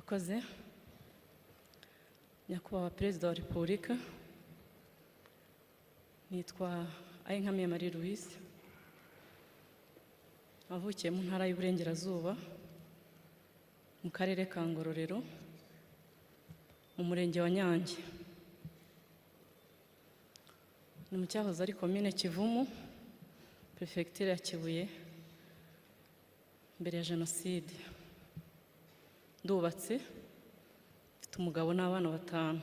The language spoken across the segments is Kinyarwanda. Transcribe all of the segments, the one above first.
murakoze. Nyakubahwa Perezida wa Repubulika, nitwa Ayinkamiye Marie Louise, navukiye mu ntara y'Uburengerazuba mu karere ka Ngororero mu murenge wa Nyange, ni mu cyahoze ari komine Kivumu, prefecture ya Kibuye, mbere ya Jenoside. Ndubatse, mfite umugabo n'abana 5.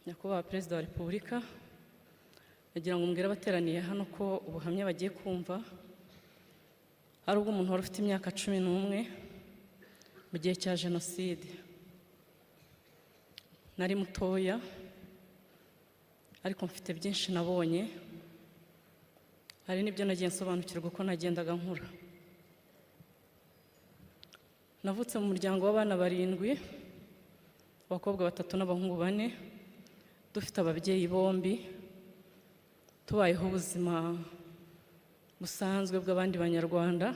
Nyakubahwa Perezida wa Repubulika, nagira ngo mbwire abateraniye hano ko ubuhamya bagiye kumva ari ubw'umuntu wari ufite imyaka 11 mu gihe cya Jenoside. Nari mutoya ariko mfite byinshi nabonye, hari n'ibyo nagiye nsobanukirwa uko nagendaga nkura. Navutse mu muryango w'abana 7, abakobwa 3 n'abahungu 4, dufite ababyeyi bombi, tubayeho ubuzima busanzwe bw'abandi banyarwanda.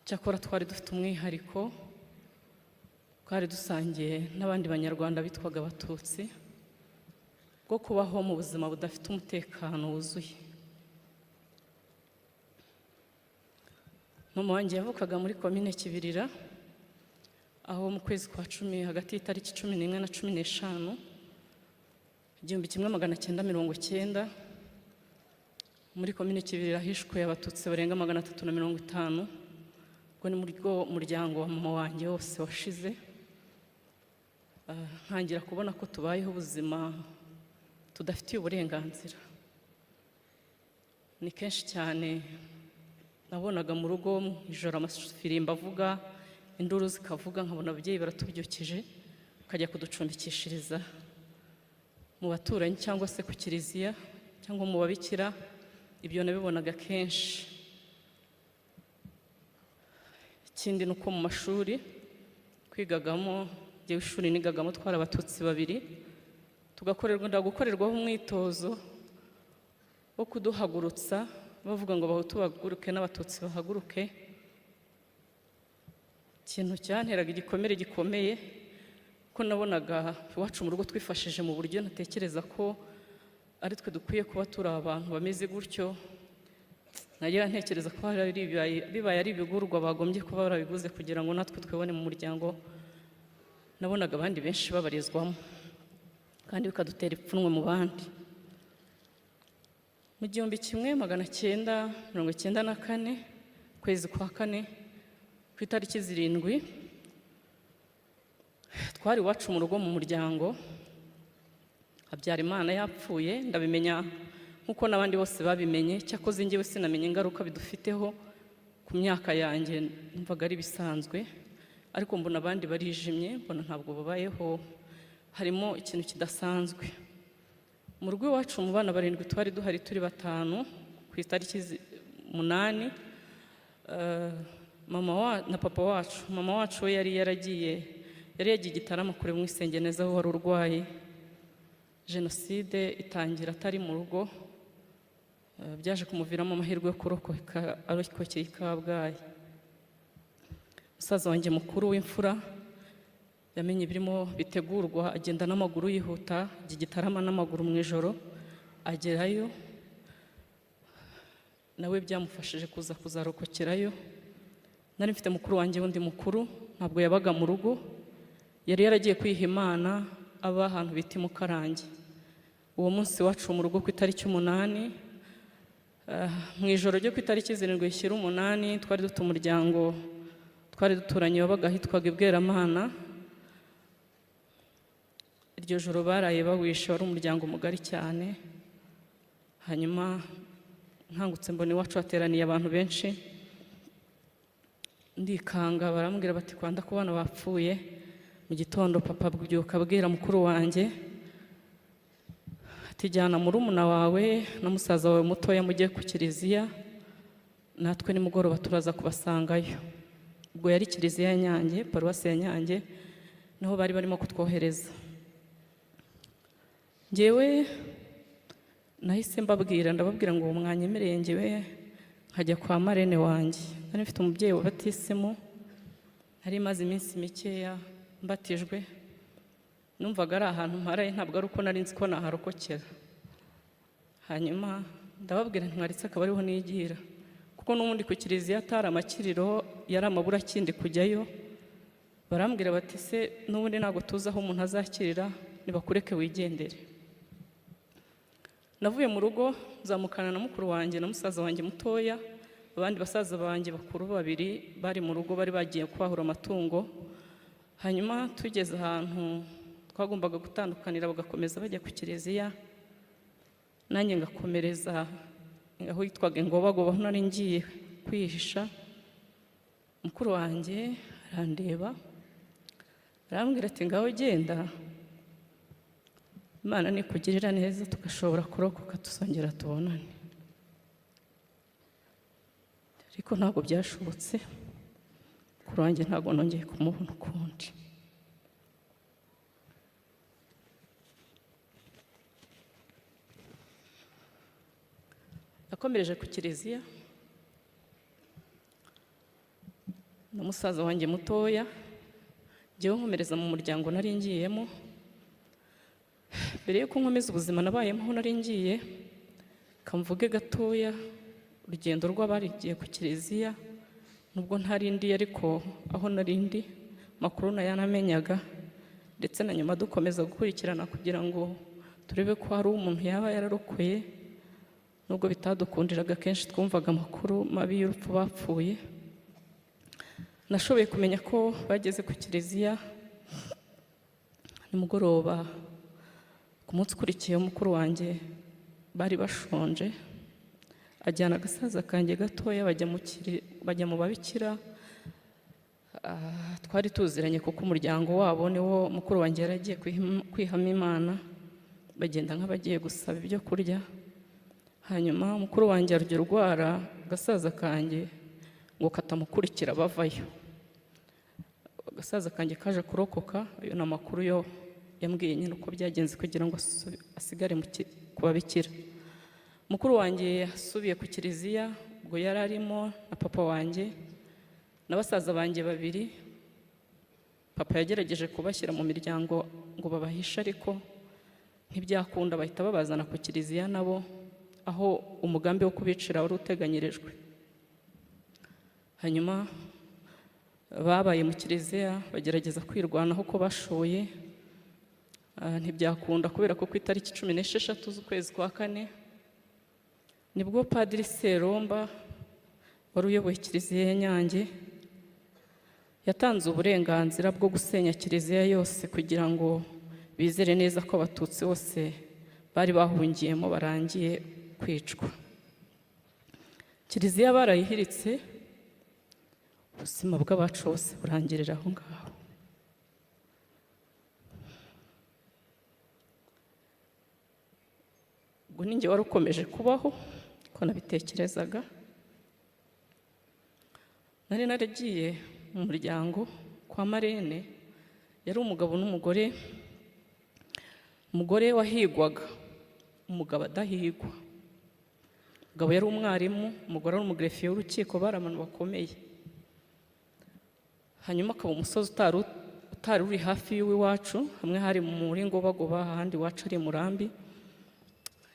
Cyakora twari dufite umwihariko, twari dusangiye n'abandi banyarwanda bitwaga Abatutsi, bwo kubaho mu buzima budafite umutekano wuzuye. Mama wanjye yavukaga muri komine Kibirira, aho mu kwezi kwa 10 hagati y'itariki 11 na 15 1990 muri komine Kibirira hishwe Abatutsi barenga 350. Ubwo ni muri muryango wa mama wanjye wose washize. Ntangira kubona ko tubayeho ubuzima tudafitiye uburenganzira. Ni kenshi cyane nabonaga mu rugo ijoro amafirimba avuga, induru zikavuga, nkabona ababyeyi baratubyukije bakajya kuducumbikishiriza mu baturanyi cyangwa se ku kiliziya cyangwa mu babikira. Ibyo nabibonaga kenshi. Ikindi nuko mu mashuri kwigagamo, jewe ishuri nigagamo twari Abatutsi 2, gukorerwaho umwitozo wo kuduhagurutsa bavuga ngo Abahutu bahaguruke n'Abatutsi bahaguruke. Ikintu cyanteraga igikomere gikomeye ko nabonaga iwacu mu rugo twifashije mu buryo natekereza ko ari twe dukwiye kuba turi abantu bameze gutyo. Nagira ntekereza ko bibaye ari ibigurwa bagombye kuba barabiguze kugira ngo natwe twebone mu muryango. Nabonaga abandi benshi babarizwamo kandi bikadutera ipfunwe mu bandi. Mu 1994 kwezi kwa 4 ku itariki 7 twari iwacu mu rugo mu muryango. Habyarimana yapfuye, ndabimenya nkuko n'abandi bose babimenye. Cyakoze njyewe sinamenye ingaruka bidufiteho ku myaka yanjye, numvaga ari bisanzwe, ariko mbona abandi barijimye, mbona ntabwo babayeho, harimo ikintu kidasanzwe. Mu rugo iwacu mu bana 7 twari duhari turi 5 ku itariki 8. Mama na papa wacu, mama wacu we yari yagiye Gitarama kure mu isengeneza aho wari urwaye. Jenoside itangira atari mu rugo, byaje kumuviramo amahirwe yo kurokoka arokokeye i Kabgayi. Musaza wanjye mukuru w'imfura yamenye ibirimo bitegurwa, agenda n'amaguru yihuta, Gitarama n'amaguru mu ijoro, agerayo. Nawe byamufashije kuzarokokerayo. Nari mfite mukuru wanjye wundi mukuru, ntabwo yabaga mu rugo, yari yaragiye kwiha Imana aba ahantu bita Mukarange. Uwo munsi wacu mu rugo ku itariki 8, mu ijoro ryo ku itariki 7/8 twari dufite umuryango, twari duturanye wabaga hitwaga Ibweramana. Iryo joro baraye bawishe, wari umuryango mugari cyane. Hanyuma nkangutse mbona iwacu hateraniye abantu benshi, ndikanga, barambwira bati kwanda ku bana bapfuye. Mu gitondo papa byuka abwira mukuru wanjye ati jyana murumuna wawe na musaza wawe mutoya mujye ku kiliziya, natwe nimugoroba turaza kubasangayo. Ubwo yari kiliziya ya Nyange, paruwasi ya Nyange, niho bari barimo kutwohereza. Njyewe nahise ndababwira ngo mwanyemereye njyewe nkajya kwa marene wanjye. Nari mfite umubyeyi wabatisemo nari maze iminsi mikeya mbatijwe, numvaga ari ahantu mparaye, ntabwo ari uko nari nzi ko naharokokera. Hanyuma ndababwira ntimwaritse akaba ariho nigira, kuko n'ubundi ku kiliziya atari amakiriro, yari amaburakindi kujyayo. Barambwira bati se n'ubundi ntabwo tuzi aho umuntu azakirira, nibakureke wigendere. Navuye mu rugo nzamukana na mukuru wanjye na musaza wanjye mutoya, abandi basaza banjye bakuru babiri bari mu rugo, bari bagiye kwahura amatungo. Hanyuma tugeze ahantu twagombaga gutandukanira, bagakomeza bajya ku kiliziya, nanjye ngakomereza aho yitwaga Ingobagoba, aho nari ngiye kwihisha. Mukuru wanjye arandeba arambwira ati ngaho genda, Imana nikugirira neza tugashobora kurokoka tuzongera tubonane. Ariko ntabwo byashobotse, mukuru wanjye ntabwo nongeye kumubona ukundi. Nakomereje ku kiliziya na musaza wanjye mutoya, njyewe nkomereza mu muryango nari ngiyemo. Mbere yuko nkomeza ubuzima nabayemo aho nari ngiye, kamvuge gatoya urugendo rw'abarigiye ku kiliziya, nubwo ntarindi ariko aho narindi makuru nayanamenyaga, ndetse na nyuma dukomeza gukurikirana kugira ngo turebe ko hari umuntu yaba yararokoye, nubwo bitadukundiraga. Kenshi twumvaga amakuru mabi y'urupfu bapfuye. Nashoboye kumenya ko bageze ku kiliziya nimugoroba. Ku munsi ukurikiye mukuru wanjye bari bashonje, ajyana agasaza kanjye gatoya bajya mu babikira. Twari tuziranye kuko umuryango wabo niwo mukuru wanjye yaragiye kwihama Imana, bagenda nk'abagiye gusaba ibyo kurya. Hanyuma mukuru wanjye arya urwara, agasaza kanjye ngo katamukurikira bavayo. Agasaza kanjye kaje kurokoka, ayo ni amakuru yo yambwiye nyine uko byagenze kugira ngo asigare ku babikira. Mukuru wanjye yasubiye ku kiliziya, ubwo yari arimo na papa wanjye na basaza banjye babiri. Papa yagerageje kubashyira mu miryango ngo babahishe, ariko ntibyakunda, bahita babazana ku kiliziya nabo, aho umugambi wo kubicira wari uteganyirijwe. Hanyuma babaye mu kiliziya bagerageza kwirwanaho uko bashoboye, ntibyakunda, kubera ko ku itariki 16 z'ukwezi kwa 4 nibwo Padiri Seromba wari uyoboye kiliziya ya Nyange yatanze uburenganzira bwo gusenya kiliziya yose, kugira ngo bizere neza ko abatutsi bose bari bahungiyemo barangiye kwicwa. Kiliziya barayihiritse, ubuzima bw'abacu bose burangirira aho ngaho. Ubwo ninjye wari ukomeje kubaho ko nabitekerezaga. Nari naragiye mu muryango kwa Marene, yari umugabo n'umugore. Umugore wahigwaga, umugabo adahigwa. Umugabo yari umwarimu, umugore ari umugerefiye w'urukiko, bari abantu bakomeye. Hanyuma akaba umusozi utari uri hafi y'iwacu, hamwe hari muri Ngobagoba, ahandi iwacu ari Murambi.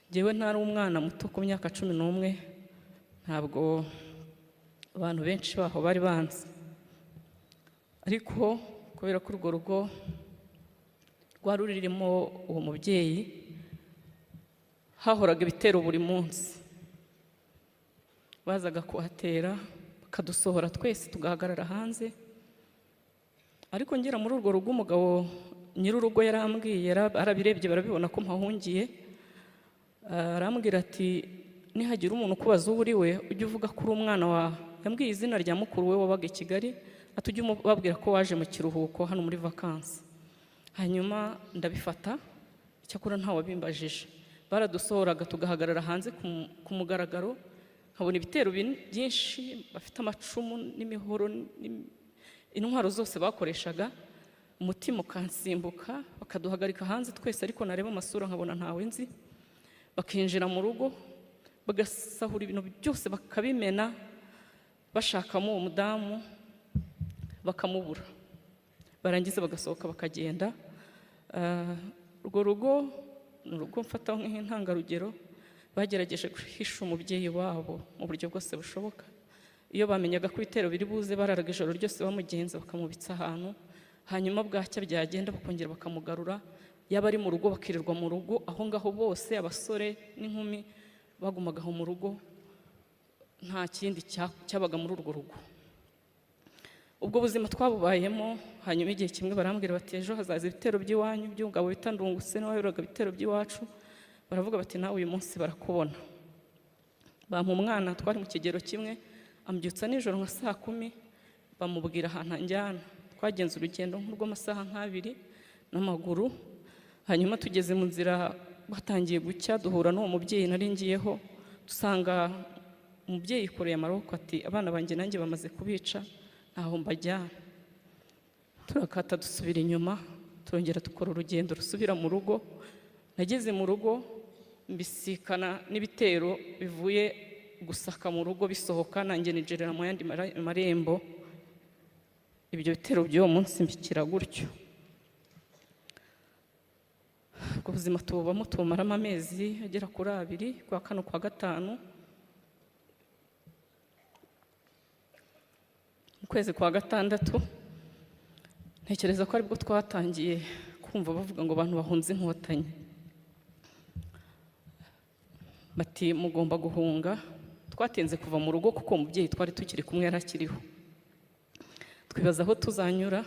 Njyewe ntari umwana muto ku myaka 11, ntabwo abantu benshi baho bari banzi, ariko kubera ko urwo rugo rwari rurimo uwo mubyeyi, hahoraga ibitero buri munsi. Bazaga kuhatera bakadusohora twese tugahagarara hanze. Ariko ngera muri urwo rugo, umugabo nyir'urugo yarambwiye, arabirebye barabibona ko mpahungiye. Arambwira ati nihagira umuntu kubaza uwo uri we, ujye uvuga ko uri umwana wa, yambwiye izina rya mukuru we wabaga i Kigali, atujye umubabwira ko waje mu kiruhuko hano muri vacances. Hanyuma ndabifata, icyakora ntawabimbajije. Baradusohoraga tugahagarara hanze ku mugaragaro, nkabona ibitero byinshi, bafite amacumu n'imihoro, intwaro zose bakoreshaga. Umutima ukansimbuka, bakaduhagarika hanze twese, ariko nareba amasura nkabona ntawe nzi. Bakinjira mu rugo, bagasahura ibintu byose bakabimena, bashakamo uwo mudamu. bakamubura, barangiza bagasohoka bakagenda. Urwo rugo ni urugo mfataho nk'intangarugero, bagerageje guhisha umubyeyi wabo mu buryo bwose bushoboka. Iyo bamenyaga ko ibitero biri buze, bararaga ijoro ryose bamugenza bakamubitsa ahantu, hanyuma bwacya byagenda bakongera bakamugarura. Yaba ari mu rugo bakirirwa mu rugo aho ngaho, bose abasore n'inkumi bagumagaho mu rugo, nta kindi cyabaga muri urwo rugo. Ubwo buzima twabubayemo. Hanyuma igihe kimwe barambwira bati ejo hazaza ibitero by'iwanyu, by'umugabo bita Ndungutse n'uwayoboraga ibitero by'iwacu. Baravuga bati nawe uyu munsi barakubona. Bampa umwana twari mu kigero kimwe, ambyutsa nijoro nka 10:00, bamubwira ahantu anjyana. Twagenze urugendo nk'urw'amasaha 2 n'amaguru. Hanyuma tugeze mu nzira, batangiye gucya, duhura n'uwo mubyeyi nari ngiyeho, dusanga umubyeyi yikoreye amaboko ati abana banjye nanjye bamaze kubica, ntaho mbajyana. Turakata dusubira inyuma, turongera dukora urugendo rusubira mu rugo. Nageze mu rugo mbisikana n'ibitero bivuye gusaka mu rugo bisohoka, nanjye nigerera mu yandi marembo. Ibyo bitero by'uwo munsi mbikira gutyo. Ubwo buzima tububamo, tubumaramo amezi agera kuri 2, kwa 4 kwa 5. Mu kwezi kwa 6 ntekereza ko aribwo twatangiye kumva bavuga ngo abantu bahunze Inkotanyi, bati mugomba guhunga. Twatenze kuva mu rugo kuko umubyeyi twari tukiri kumwe yarakiriho. Twibaza aho tuzanyura,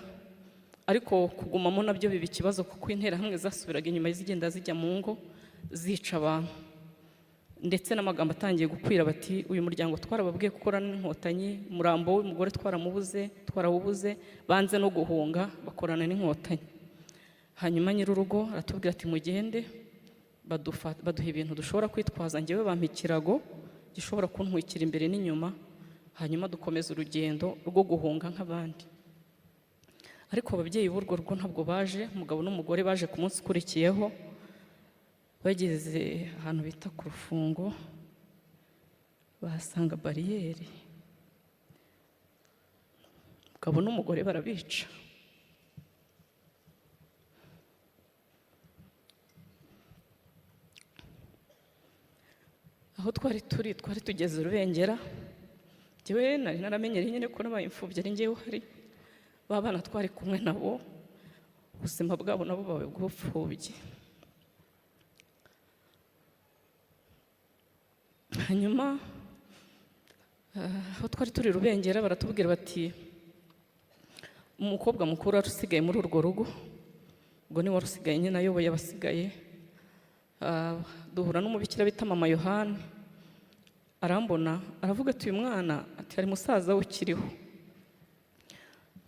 ariko kugumamo nabyo biba ikibazo kuko interahamwe zasubiraga inyuma zigenda zijya mu ngo zica abantu, ndetse n'amagambo atangiye gukwira bati uyu muryango twarababwiye gukorana n'Inkotanyi, umurambo w'umugore twarawubuze, banze no guhunga bakorana n'Inkotanyi. Hanyuma nyir'urugo aratubwira ati mugende, baduha ibintu dushobora kwitwaza. Njyewe bampa ikirago gishobora kuntwikira imbere n'inyuma, hanyuma dukomeza urugendo rwo guhunga nk'abandi. Ariko ababyeyi b'urwo rugo ntabwo baje, umugabo n'umugore baje ku munsi ukurikiyeho. Bageze ahantu bita ku Rufungo, bahasanga bariyeri, umugabo n'umugore barabica. Aho twari tugeze Rubengera. Njyewe nari naramenyereye nyine ko nabaye imfubyi ari njyewe uhari, ba bana twari kumwe nabo ubuzima bwabo nabo bawe bw'ubupfubyi. Hanyuma aho twari turi Rubengera baratubwira bati umukobwa mukuru wari usigaye muri urwo rugo, ubwo ni wari usigaye nyine ayoboye abasigaye. Duhura n'umubikira bita Mama Yohani, arambona aravuga ati uyu mwana ati hari musaza we ukiriho.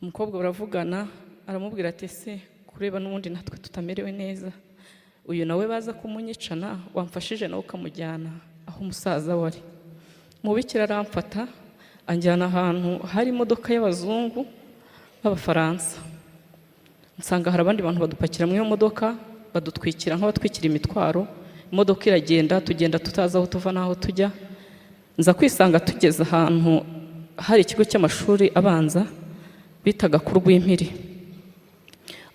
Umukobwa baravugana, aramubwira ati ese kureba n'ubundi natwe tutamerewe neza, uyu nawe baza kumunyicana, wamfashije nawe ukamujyana aho umusaza wari. Umubikira aramfata anjyana ahantu hari imodoka y'abazungu b'Abafaransa. Nsanga hari abandi bantu badupakira mu iyo modoka, badutwikira nk'abatwikira imitwaro. Imodoka iragenda, tugenda tutazi aho tuva n'aho tujya. Nza kwisanga tugeze ahantu hari ikigo cy'amashuri abanza bitaga ku Rwimpiri.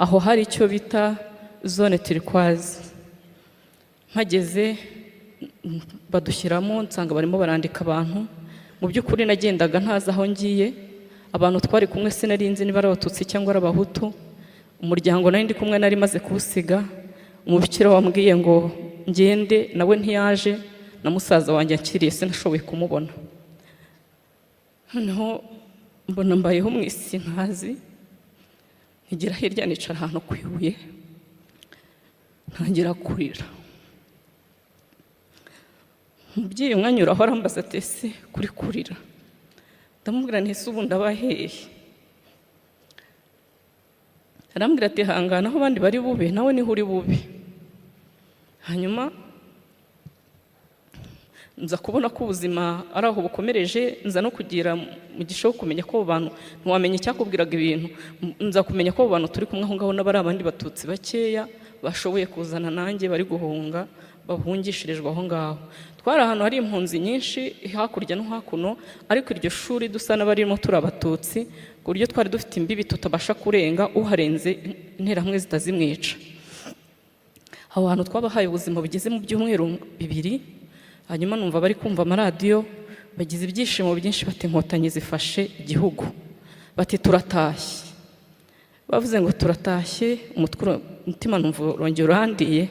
Aho hari icyo bita zone turquoise. Mpageze badushyiramo, nsanga barimo barandika abantu. Mu by'ukuri nagendaga ntazi aho ngiye, abantu twari kumwe sinarinzi niba ari Abatutsi cyangwa ari Abahutu. Umuryango nari ndi kumwe nari maze kuwusiga. Umubikira wambwiye ngo ngende, nawe ntiyaje, na musaza wanjye akiriye sinashoboye kumubona. Noneho mbona mbayeho mu isi ntazi, ntigera hirya nicara ahantu ku ibuye, ntangira kurira. Umubyeyi umwanyuraho arambaza ati ese kuri kurira? Ndamubwira nti ese ubu ndabaheye? Arambwira ati hangana, aho abandi bari bube nawe niho uri bube. Hanyuma nza kubona ko ubuzima ari aho bukomereje, nza no kugira mugisha wo kumenya ko abantu ntiwamenya icyakubwiraga ibintu. Nza kumenya ko abantu turi kumwe aho ngaho n'abari abandi Batutsi bakeya bashoboye kuzana nanjye bari guhunga, bahungishirijwe aho ngaho. twari ahantu hari impunzi nyinshi hakurya no hakuno, ariko iryo shuri dusa n'abarimo turi abatutsi, ku buryo twari dufite imbibi tutabasha kurenga, uharenze interahamwe zitazimwica. Aho hantu twabahaye ubuzima bugeze mu byumweru 2, hanyuma numva bari kumva amaradiyo, bagize ibyishimo byinshi, bati inkotanyi zifashe igihugu, bati turatashye. Bavuze ngo turatashye, umutima numva urongera urandiye,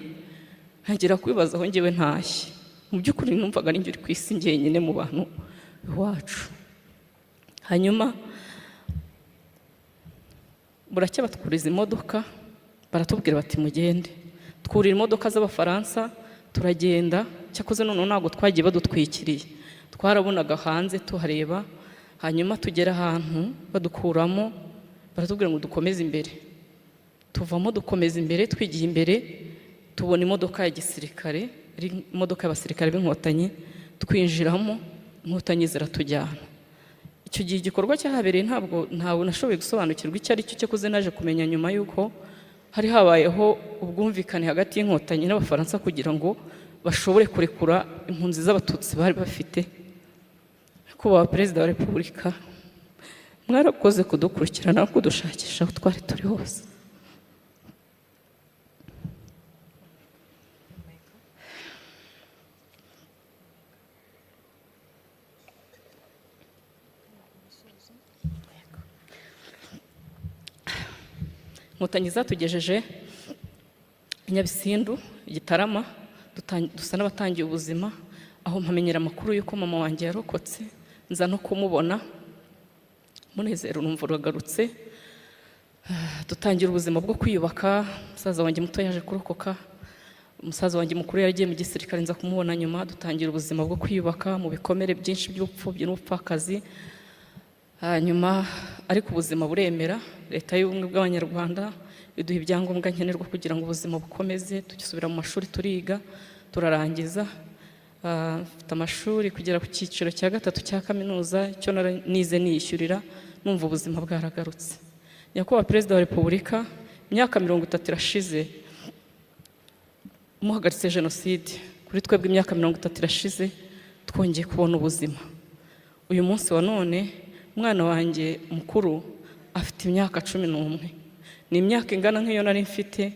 ntangira kwibaza aho ngewe ntashye. Mu by'ukuri numvaga ari njye uri ku isi njyenyine mu bantu iwacu. Hanyuma buracya batwuriza imodoka, baratubwira bati mugende. Twurira imodoka z'Abafaransa turagenda, cyakoze none ntabwo twagiye badutwikiriye, twarabonaga hanze tuhareba. Hanyuma tugera ahantu badukuramo, baratubwira ngo dukomeze imbere. Tuvamo dukomeza imbere, twigiye imbere, tubona imodoka ya gisirikare, ari imodoka y'abasirikare b'inkotanyi, twinjiramo, inkotanyi ziratujyana. Icyo gihe igikorwa cyahabereye ntabwo nashoboye gusobanukirwa icyo ari cyo, cyakoze naje kumenya nyuma y'uko hari habayeho ubwumvikane hagati y'inkotanyi n'Abafaransa kugira ngo bashobore kurekura impunzi z'abatutsi bari bafite. Kuba Perezida wa Repubulika, mwarakoze kudukurikirana no kudushakisha aho twari turi hose. Inkotanyi zatugejeje i Nyabisindu, Gitarama, dusa n'abatangiye ubuzima, aho mpamenyera amakuru y'uko mama wanjye yarokotse, nza no kumubona, umunezero numva uragarutse. Dutangira ubuzima bwo kwiyubaka. Musaza wanjye muto yaje kurokoka, umusaza wanjye mukuru yagiye mu gisirikare, nza kumubona nyuma. Dutangira ubuzima bwo kwiyubaka mu bikomere byinshi by'ubupfubyi n'ubupfakazi. Hanyuma ariko ubuzima buremera, leta y'ubumwe bw'Abanyarwanda iduha ibyangombwa nkenerwa kugira ngo ubuzima bukomeze. Tugisubira mu mashuri turiga, turarangiza. Mfite amashuri kugera ku cyiciro cya 3 cya kaminuza, icyo nize niyishyurira, numva ubuzima bwaragarutse. Nyakubahwa Perezida wa Repubulika, imyaka 30 irashize muhagaritse jenoside. Kuri twebwe imyaka 30 irashize, twongeye kubona ubuzima. Uyu munsi wa none umwana wanjye mukuru afite imyaka 11. Ni imyaka ingana nk'iyo nari mfite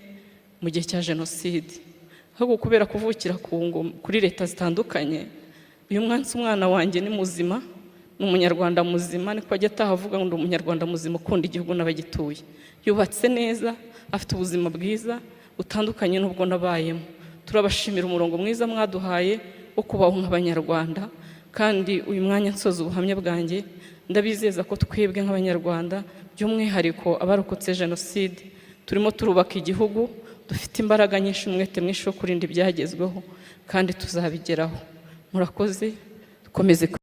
mu gihe cya jenoside. Ahubwo kubera kuvukira kuri leta zitandukanye, uyu mwana wanjye ni muzima, ni umunyarwanda muzima, niko ajya atahavuga ngo ndi umunyarwanda muzima ukunda igihugu n'abagituye. Yubatse neza, afite ubuzima bwiza butandukanye n'ubwo nabayemo. Turabashimira umurongo mwiza mwaduhaye wo kubaho nk'Abanyarwanda, kandi uyu mwanya nsoza ubuhamya bwanjye ndabizeza ko twebwe nk'Abanyarwanda, by'umwihariko abarokotse jenoside, turimo turubaka igihugu, dufite imbaraga nyinshi n'umwete mwinshi wo kurinda ibyagezweho, kandi tuzabigeraho. Murakoze, dukomeze